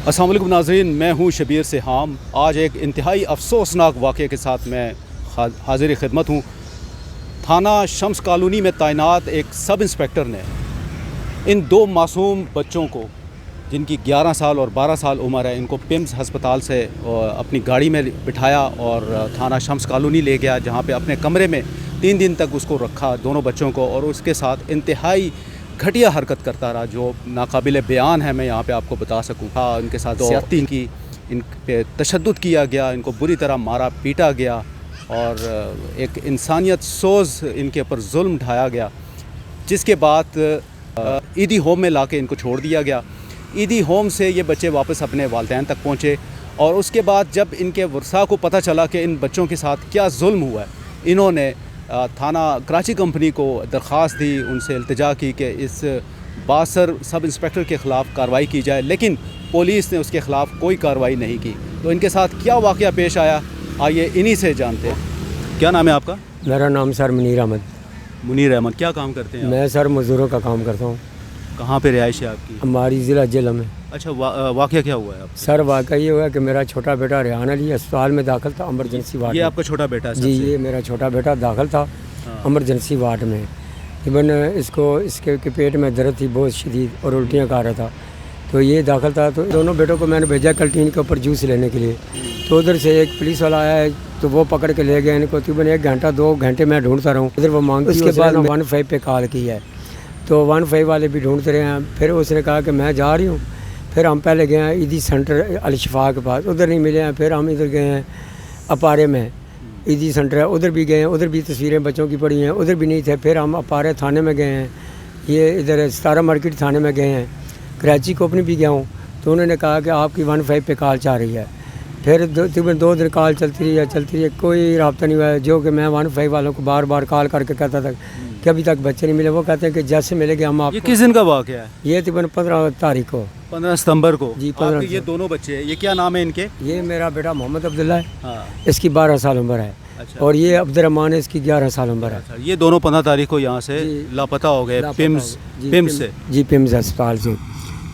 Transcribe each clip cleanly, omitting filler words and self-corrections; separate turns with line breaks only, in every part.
अस्सलाम वालेकुम नाज़रीन, मैं हूँ शबीर सिहाम। आज एक इंतहाई अफसोसनाक वाक़े के साथ मैं हाज़िर खिदमत हूँ। थाना शम्स कॉलोनी में तैनात एक सब इंस्पेक्टर ने इन दो मासूम बच्चों को, जिनकी 11 साल और 12 साल उम्र है, इनको पिम्स हस्पताल से अपनी गाड़ी में बिठाया और थाना शम्स कॉलोनी ले गया, जहाँ पे अपने कमरे में 3 दिन तक उसको रखा, दोनों बच्चों को, और उसके साथ इंतहाई घटिया हरकत करता रहा जो नाकाबिल बयान है। मैं यहाँ पे आपको बता सकूँ। हाँ, इनके साथ ज़्यादती की, इन पे तशद्दुद किया गया, इनको बुरी तरह मारा पीटा गया और एक इंसानियत सोज़ इनके ऊपर जुल्म ढाया गया, जिसके बाद ईदी होम में लाके इनको छोड़ दिया गया। ईदी होम से ये बच्चे वापस अपने वालिदैन तक पहुँचे और उसके बाद जब इनके वर्सा को पता चला कि इन बच्चों के साथ क्या जुल्म हुआ है, इन्होंने थाना कराची कंपनी को दरख्वास्त दी, उनसे इल्तिजा की कि इस बासर सब इंस्पेक्टर के ख़िलाफ़ कार्रवाई की जाए, लेकिन पुलिस ने उसके ख़िलाफ़ कोई कार्रवाई नहीं की। तो इनके साथ क्या वाक़या पेश आया, आइए इन्हीं से जानते हैं। क्या नाम है आपका?
मेरा नाम सर मुनीर अहमद।
मुनीर अहमद, क्या काम करते हैं आप?
मैं सर मज़दूरों का काम करता हूँ।
कहाँ पे रिहाइश है आपकी?
हमारी ज़िला जेल में।
अच्छा, वाक़या क्या हुआ है आप?
सर वाक़या ये हुआ कि मेरा छोटा बेटा रेहान अली अस्पताल में दाखिल था, एमरजेंसी वार्ड।
ये
में।
आपका छोटा बेटा है?
जी, ये मेरा छोटा बेटा दाखिल था एमरजेंसी वार्ड में। इवन इसके पेट में दर्द थी बहुत शदीद और उल्टियाँ कर रहा था, तो ये दाखिल था। तो दोनों बेटों को मैंने भेजा कैंटीन के ऊपर जूस लेने के लिए। तो उधर से एक पुलिस वाला आया है, तो वो पकड़ के ले गए इनको। तकरीबन 1 घंटा 2 घंटे मैं ढूंढता रहूँ, इधर वो मांगती। उसके बाद 15 पे कॉल की है, तो 15 वाले भी ढूंढते रहे हैं। फिर उसने कहा कि मैं जा रही हूँ। फिर हम पहले गए हैं ईदी सेंटर अल-शिफा के पास, उधर नहीं मिले हैं। फिर हम इधर गए हैं अपारे में, ईदी सेंटर है, उधर भी गए हैं, उधर भी तस्वीरें बच्चों की पड़ी हैं, उधर भी नहीं थे। फिर हम अपारे थाने में गए हैं, ये इधर सितारा मार्केट थाने में गए हैं। कराची कंपनी भी गया हूँ, तो उन्होंने कहा कि आपकी 15 पे कॉल चाह रही है। फिर तकरीबन 2 दिन कॉल चलती रही, कोई रब्ता नहीं हुआ है। जो कि मैं 15 वालों को बार बार कॉल करके कहता था कि अभी तक बच्चे नहीं मिले। वो कहते हैं कि जैसे मिलेंगे हम आपको।
ये किस दिन का वाक़या है?
ये तकरीबन 15 तारीख को,
15 सितंबर को।
जी, 15।
ये दोनों बच्चे हैं, ये क्या नाम है इनके?
ये मेरा बेटा मोहम्मद अब्दुल्ला है।
हाँ।
इसकी 12 साल उम्र है।
अच्छा।
और ये अब्दुर्रहमान है, इसकी 11 साल उम्र है।
अच्छा, ये दोनों 15 तारीख को यहाँ से लापता हो गए, पिम्स से।
जी, पिम्स अस्पताल से।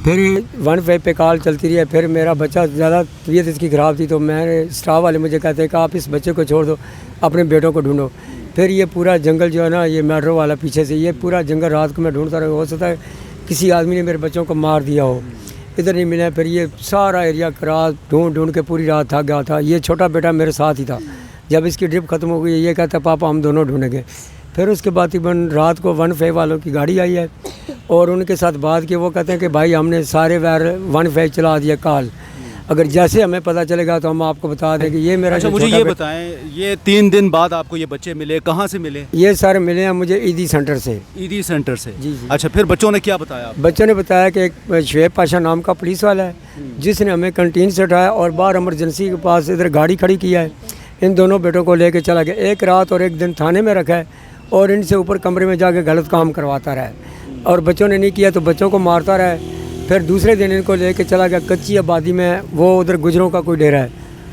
फिर 15 पे कॉल चलती रही है। फिर मेरा बच्चा ज़्यादा तबीयत इसकी ख़राब थी, तो मैंने स्टाफ वाले मुझे कहते हैं कि आप इस बच्चे को छोड़ दो, अपने बेटों को ढूंढो। फिर ये पूरा जंगल जो है ना, ये मेट्रो वाला पीछे से, ये पूरा जंगल रात को मैं ढूंढता रहा। हो सकता है किसी आदमी ने मेरे बच्चों को मार दिया हो, इधर नहीं मिला। फिर ये सारा एरिया रात ढूंढ के पूरी रात थक गया था। ये छोटा बेटा मेरे साथ ही था। जब इसकी ड्रिप ख़त्म हो गई, ये कहता पापा हम दोनों ढूंढेंगे। फिर उसके बाद तकरीबन रात को 15 वालों की गाड़ी आई है और उनके साथ बात की। वो कहते हैं कि भाई हमने सारे वायर 15 चला दिया कॉल, अगर जैसे हमें पता चलेगा तो हम आपको बता देंगे। ये मेरा।
अच्छा, मुझे ये बताएं, ये 3 दिन बाद आपको ये बच्चे मिले, कहाँ से मिले?
ये सर मिले हैं मुझे ईदी सेंटर से।
ईदी सेंटर से?
जी जी।
अच्छा, फिर बच्चों ने क्या बताया?
बच्चों ने बताया कि एक शुएब पाशा नाम का पुलिस वाला है, जिसने हमें कैंटीन से उठाया और बाहर एमरजेंसी के पास इधर गाड़ी खड़ी किया है। इन दोनों बेटों को लेके चला गया। 1 रात और 1 दिन थाने में रखा है और इनसे ऊपर कमरे में जाके गलत काम करवाता रहा। और बच्चों ने नहीं किया तो बच्चों को मारता रहा। फिर दूसरे दिन इनको लेके चला गया कच्ची आबादी में, वो उधर गुजरों का कोई डेरा है,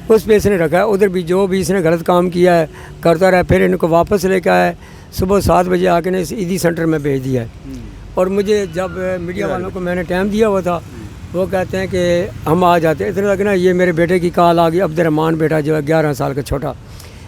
उस पे इसने रखा है। उधर भी जो भी इसने गलत काम किया है करता रहा। फिर इनको वापस लेके आया, सुबह 7 बजे आके ने इस ईदी सेंटर में भेज दिया है। और मुझे जब मीडिया वालों को मैंने टाइम दिया हुआ था, वो कहते हैं कि हम आ जाते। इतने तक ना ये मेरे बेटे की कॉल आ गई, अब्दुर्रहमान बेटा जो है 11 साल का छोटा,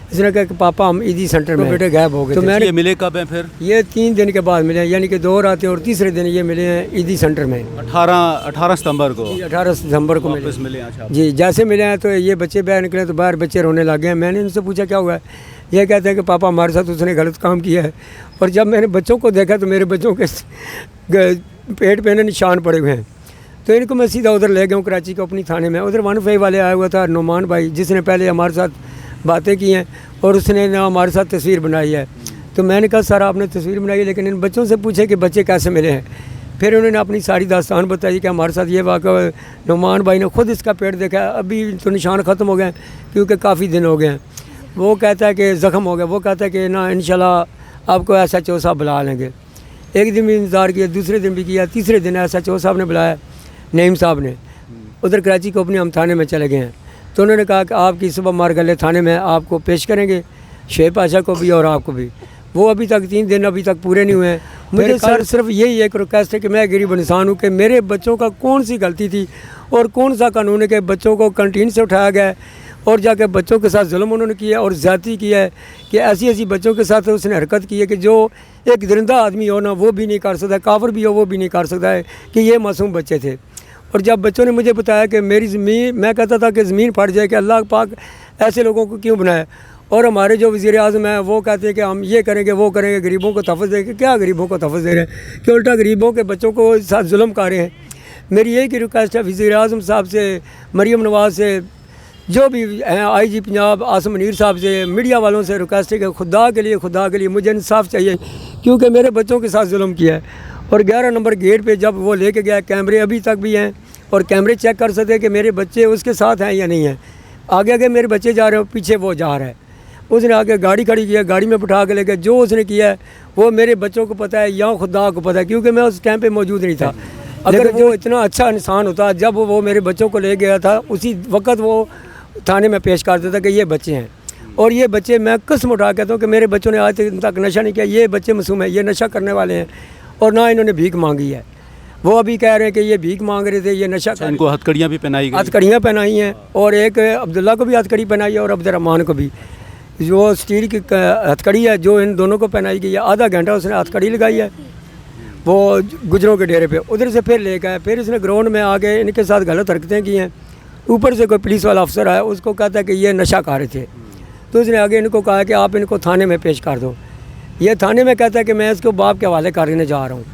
इसने कहा कि पापा हम ईदी सेंटर में, बेटे गायब हो गए। तो मैंने
मिले कब हैं फिर?
ये 3 दिन के बाद मिले, यानी कि 2 रातें और तीसरे दिन ये मिले हैं ईदी सेंटर में।
18 सितंबर को?
18 सितंबर को
मिले। अच्छा।
जी, जैसे मिले हैं तो ये बच्चे बाहर निकले, तो बाहर बच्चे रोने लगे हैं। मैंने इनसे पूछा क्या हुआ है, ये कहते हैं कि पापा हमारे साथ उसने गलत काम किया है। और जब मैंने बच्चों को देखा तो मेरे बच्चों के पेट पे निशान पड़े हुए हैं। तो इनको मैं सीधा उधर ले गया हूँ कराची को अपनी थाने में। उधर 15 वाले आया हुआ था नुमान भाई, जिसने पहले हमारे साथ बातें की हैं और उसने ना हमारे साथ तस्वीर बनाई है। तो मैंने कहा सर आपने तस्वीर बनाई है, लेकिन इन बच्चों से पूछे कि बच्चे कैसे मिले हैं। फिर उन्होंने अपनी सारी दास्तान बताई कि हमारे साथ ये वाक़ा, नुमान भाई ने खुद इसका पेट देखा, अभी तो निशान ख़त्म हो गए क्योंकि काफ़ी दिन हो गए हैं। वो कहता है कि ज़ख्म हो गया। वो कहता है कि ना इंशाल्लाह आपको SHO साहब बुला लेंगे। एक दिन भी इंतज़ार किया, दूसरे दिन भी किया, तीसरे दिन SHO साहब ने बुलाया, नईम साहब ने। उधर कराची को अपने हम थाने में चले गए हैं। तो उन्होंने कहा कि आपकी सुबह मारगले थाने में आपको पेश करेंगे, शुएब पाशा को भी और आपको भी। वो अभी तक 3 दिन अभी तक पूरे नहीं हुए हैं मुझे सर सिर्फ यही एक रिक्वेस्ट है कि मैं गरीब इंसान हूँ कि मेरे बच्चों का कौन सी गलती थी और कौन सा कानून है कि बच्चों को कंटीन से उठाया गया है और जाके बच्चों के साथ जुल्म उन्होंने किया और ज़्यादती किया है कि ऐसी ऐसी बच्चों के साथ उसने हरकत की है कि जो एक दरिंदा आदमी हो ना वो भी नहीं कर सकता, काफिर भी हो वो भी नहीं कर सकता है कि ये मासूम बच्चे थे। और जब बच्चों ने मुझे बताया कि मेरी ज़मीन, मैं कहता था कि ज़मीन फट जाए कि अल्लाह पाक ऐसे लोगों को क्यों बनाया। और हमारे जो वज़ीर आज़म हैं वो कहते हैं कि हम ये करेंगे वो करेंगे, गरीबों को तहफ़्फ़ुज़ देंगे। क्या गरीबों को तहफ़्फ़ुज़ दे रहे हैं कि उल्टा गरीबों के बच्चों को साथ जुल्म कर रहे हैं। मेरी यही रिक्वेस्ट है वज़ीर आज़म साहब से, मरीम नवाज़ से, जो भी हैं IG पंजाब आसिम मुनीर साहब से, मीडिया वालों से रिक्वेस्ट है कि खुदा के लिए मुझे इंसाफ चाहिए क्योंकि मेरे बच्चों के साथ जुल्म किया है। और 11 नंबर गेट पे जब वो लेके गया, कैमरे अभी तक भी हैं और कैमरे चेक कर सकते हैं कि मेरे बच्चे उसके साथ हैं या नहीं हैं। आगे आगे मेरे बच्चे जा रहे हो, पीछे वो जा रहा है। उसने आके गाड़ी खड़ी किया, गाड़ी में बिठा के लेके जो उसने किया है वो मेरे बच्चों को पता है या खुदा को पता है क्योंकि मैं उस टाइम पे मौजूद नहीं था। अगर वो इतना अच्छा इंसान होता, जब वो मेरे बच्चों को ले गया था उसी वक्त वो थाने में पेश कर देता कि ये बच्चे हैं। और ये बच्चे, मैं कसम उठा कहता हूँ कि मेरे बच्चों ने आज तक नशा नहीं किया। ये बच्चे मासूम हैं, ये नशा करने वाले हैं और ना इन्होंने भीख मांगी है। वो अभी कह रहे हैं कि ये भीख मांग रहे थे, ये नशा कर।
इनको हथकड़ियाँ भी पहनाई गई,
हथकड़ियाँ पहनाई हैं और एक अब्दुल्ला को भी हथकड़ी पहनाई है और अब्दुर्रहमान को भी। जो स्टील की हथकड़ी है जो इन दोनों को पहनाई गई है, आधा घंटा उसने हथकड़ी लगाई है वो गुजरों के डेरे पे। उधर से फिर लेकर आए, फिर इसने ग्राउंड में आके इनके साथ गलत हरकतें की हैं। ऊपर से कोई पुलिस वाला अफसर आया, उसको कहता है कि ये नशा कर रहे थे, तो उसने आगे इनको कहा कि आप इनको थाने में पेश कर दो। ये थाने में कहता है कि मैं इसको बाप के हवाले करने जा रहा हूँ।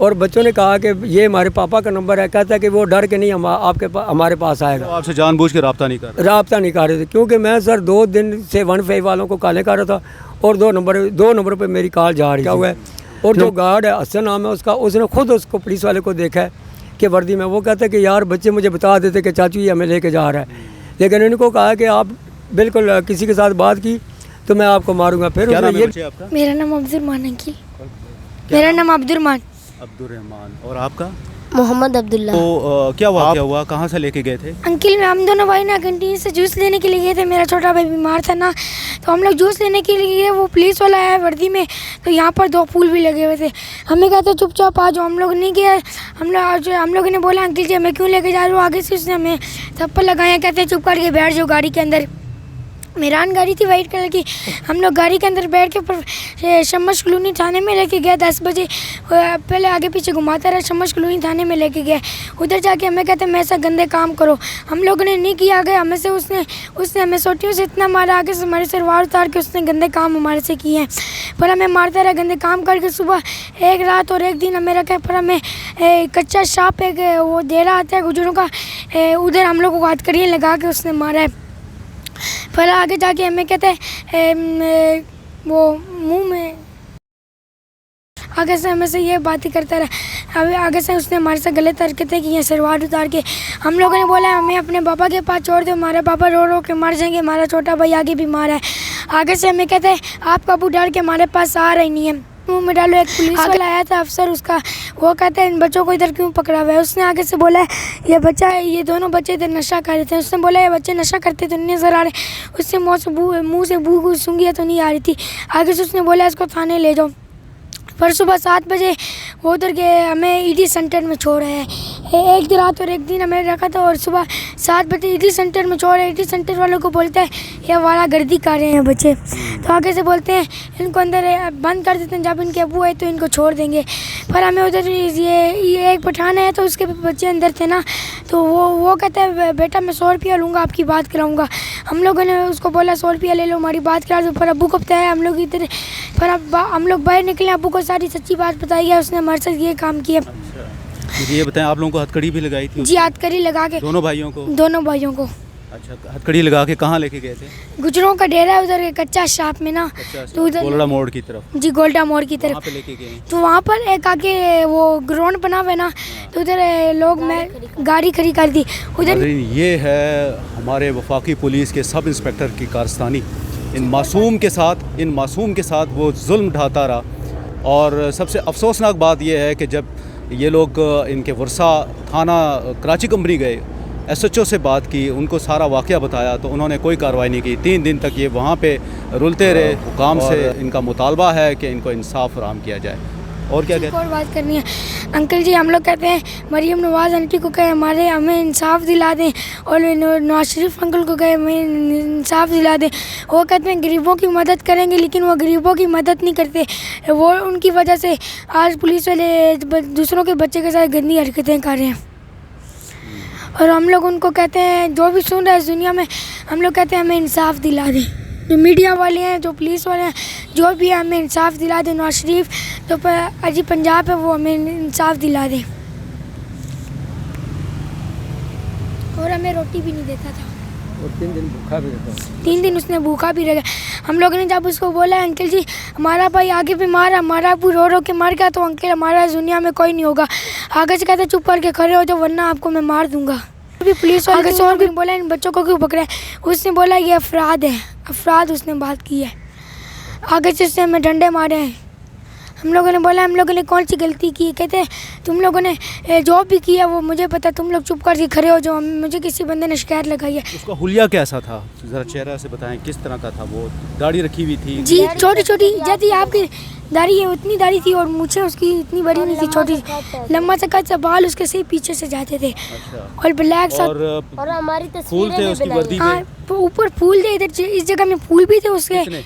और बच्चों ने कहा कि ये हमारे पापा का नंबर है, कहता है कि वो डर के नहीं हमारे पास आएगा।
तो आपसे जानबूझ के रब्ता नहीं कर
रहे थे क्योंकि मैं सर 2 दिन से 1 वालों को कॉलें कर रहा था और 2 नंबर पे मेरी कॉल जा रही हुआ है। और जो गार्ड है, हसन नाम है उसका, उसने खुद उसको पुलिस वाले को देखा है कि वर्दी में। वो कहते हैं कि यार बच्चे मुझे बता देते कि चाचू ये हमें लेके जा रहा है, लेकिन इनको कहा कि आप बिल्कुल किसी के साथ बात की तो मैं आपको मारूंगा। फिर
क्या नाम है
ये
बच्चे आपका?
मेरा नाम अब्दुर्रहमान अंकिल। मेरा नाम
अब्दुर्रहमान। और आपका?
मोहम्मद अब्दुल्ला।
तो क्या वाक़या हुआ, कहाँ से लेके गए थे?
अंकिल हम दोनों भाई ना कैंटीन से जूस लेने के लिए गए थे। मेरा छोटा भाई बीमार था ना, तो हम लोग जूस लेने के लिए गए। वो पुलिस वाला आया वर्दी में, तो यहाँ पर 2 फूल भी लगे हुए थे। हमें कहते चुपचाप आ जाओ, हम लोग नहीं गए। हम लोगों ने बोला अंकिल जी हमें क्यों लेके जा रहे हो। आगे से उसने हमें थप्पड़ लगाया, कहते चुप करके बैठ जाओ गाड़ी के अंदर। मेरान गाड़ी थी वाइट कलर की। हम लोग गाड़ी के अंदर बैठ के शमश कॉलोनी थाने में लेके गए 10 बजे। पहले आगे पीछे घुमाता रहा, शमश कॉलोनी थाने में लेके गए। उधर जाके हमें कहते मैं ऐसा गंदे काम करो। हम लोगों ने नहीं किया। आगे हमें से उसने हमें सोटियों से इतना मारा, आगे से हमारे सलवार उतार के उसने गंदे काम हमारे से किए हैं। पर हमें मारता रहा गंदे काम करके। सुबह एक रात और एक दिन हमें रखा। पर हमें कच्चा शाप एक वो दे रहा आता है गुजरों का, उधर हम लोगों को हथकड़ियाँ लगा के उसने मारा है। फिर आगे जाके हमें कहते हैं वो मुंह में आगे से हमें से ये बातें करता रहा। अभी आगे से उसने हमारे साथ गलत हरकतें की हैं, सलवार उतार के। हम लोगों ने बोला हमें अपने पापा के पास छोड़ दो, हमारे पापा रो रो के मर जाएंगे, हमारा छोटा भाई आगे बीमार है। आगे से हमें कहते हैं आपका अबू डर के हमारे पास आ रही नहीं है। मुँह में डालो। एक पुलिस वाला आया था अफसर उसका, वो कहता है इन बच्चों को इधर क्यों पकड़ा हुआ है। उसने आगे से बोला ये दोनों बच्चे इधर नशा कर रहे थे। उसने बोला ये बच्चे नशा करते तो नहीं नजर आ रहे। उससे मुँह से बू सूंघिया तो नहीं आ रही थी। आगे से उसने बोला इसको थाने ले जाओ। पर सुबह 7 बजे वो उधर के हमें ED सेंटर में छोड़ा है। एक रात और एक दिन हमें रखा था और सुबह 7 बजे ED सेंटर में छोड़ा। ED सेंटर वालों को बोलते हैं ये वाला गर्दी कर रहे हैं बच्चे, तो आगे से बोलते हैं इनको अंदर बंद कर देते हैं, जब इनके अबू है तो इनको छोड़ देंगे। पर हमें उधर ये एक पठान है तो उसके बच्चे अंदर थे ना, तो वो कहता है बेटा मैं 100 रुपया लूँगा, आपकी बात कराऊँगा। हम लोगों ने उसको बोला 100 रुपया ले लो, हमारी बात करा दो। पर अबू को बताया हम लोग इधर, पर अब हम लोग बाहर निकले, अबू को सारी सच्ची बात बताई है, उसने हमारे साथ ये काम किया।
मुझे ये बताएं, आप लोगों को हथकड़ी भी लगाई थी?
जी हथकड़ी लगा के
दोनों भाइयों को। अच्छा, हथकड़ी लगा के कहाँ लेके गए थे?
गुजरों का डेरा है उधर कच्चा शाप में ना, तो उधर
गोल्डा मोड़ की तरफ।
जी गोल्डा मोड़ की तरफ
पे लेके गए।
तो वहाँ पर एक आगे वो ग्राउंड बना हुआ है ना, तो उधर लोग मैं गाड़ी खड़ी कर दी उधर।
ये है हमारे वफाकी पुलिस के सब इंस्पेक्टर की कारस्तानी। इन मासूम के साथ वो जुल्म ढाता रहा। और सबसे अफसोसनाक बात यह है कि जब ये लोग इनके वर्षा थाना कराची कंपनी गए, SHO से बात की, उनको सारा वाक़या बताया, तो उन्होंने कोई कार्रवाई नहीं की। 3 दिन तक ये वहाँ पे रुलते रहे। हुकाम से इनका मुतालबा है कि इनको इंसाफ फराहम किया जाए। और क्या
एक
कहते
और बात करनी है अंकल जी। हम लोग कहते हैं मरीम नवाज़ आंटी को कहे हमें इंसाफ दिला दें, और नवाज शरीफ अंकल को कहे हमें इंसाफ दिला दें। वो कहते हैं गरीबों की मदद करेंगे, लेकिन वो गरीबों की मदद नहीं करते। वो उनकी वजह से आज पुलिस वाले दूसरों के बच्चे के साथ गंदी हरकतें कर रहे हैं। और हम लोग उनको कहते हैं, जो भी सुन रहा है इस दुनिया में, हम लोग कहते हैं हमें इंसाफ दिला दें। जो मीडिया वाले हैं, जो पुलिस वाले हैं, जो भी है, हमें इंसाफ दिला दें। नवाज शरीफ जो अजी पंजाब है, वो हमें इंसाफ दिला दें। और हमें रोटी भी नहीं देता था,
और 3 दिन भूखा भी रहता।
3 दिन उसने भूखा भी रहा। हम लोगों ने जब उसको बोला अंकल जी हमारा भाई आगे भी मारा, हमारा अबू रो रो के मर गया, तो अंकल हमारा इस दुनिया में कोई नहीं होगा। आगे से कहते चुप करके खड़े हो जाओ, वरना आपको मैं मार दूंगा। अभी पुलिस वाले से और भी बोला इन बच्चों को क्यों पकड़ा है, उसने बोला ये अफराद है, अफराद उसने बात की है। आगे से उसने हमें डंडे मारे हैं। हम लोगों ने बोला हम लोगों ने कौन सी गलती की, कहते तुम लोगों ने जो भी किया वो मुझे पता, तुम लोग चुप करके खड़े हो जाओ, मुझे किसी बंदे ने शिकायत लगाई है।
उसका हुलिया कैसा था, ज़रा चेहरा से बताएं, किस तरह का था? वो दाढ़ी रखी हुई थी?
जी छोटी छोटी जैसी आपकी दाढ़ी है उतनी दाढ़ी थी, और मूछें उसकी इतनी बड़ी नहीं थी, छोटी लंबा सा कट सा बाल उसके सही पीछे से जाते थे।
अच्छा।
और ब्लैक सा,
और
हमारी
फूल थे उसकी वर्दी
हाँ
पे?
ऊपर फूल थे, इधर इस जगह में फूल भी थे उसके।
कितने?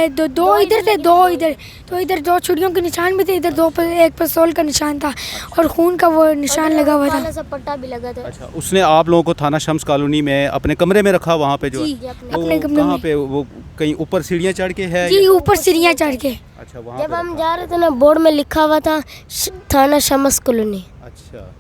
दो इधर थे, दो इधर, तो इधर 2 छुरियों के निशान भी थे, इधर 2 पर एक पिस्तौल का निशान था, और खून का वो निशान लगा हुआ था।
काला सा पट्टा भी लगा था।
अच्छा, उसने आप लोगों को थाना शम्स कॉलोनी में अपने कमरे में रखा, वहाँ पे जो
जी,
है?
अपने
तो
कमरे
कहाँ
में।
पे वो कहीं ऊपर सीढ़ियाँ चढ़ के है?
जी ऊपर सीढ़ियाँ चढ़ के।
अच्छा, वहाँ
जब
पे
हम
रखा।
जा रहे थे ना, बोर्ड में लिखा हुआ था थाना शम्स कॉलोनी।
अच्छा,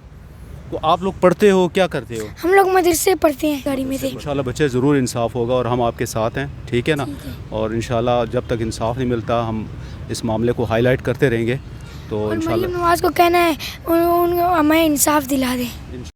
तो आप लोग पढ़ते हो, क्या करते हो?
हम लोग मदरसे पढ़ते हैं, गाड़ी में थे।
इंशाल्लाह बच्चे ज़रूर इंसाफ होगा, और हम आपके साथ हैं, ठीक है ना? और इंशाल्लाह जब तक इंसाफ नहीं मिलता हम इस मामले को हाईलाइट करते रहेंगे। तो
और
इंशाल्लाह
मरीम नवाज़ को कहना है हमें इंसाफ दिला दें।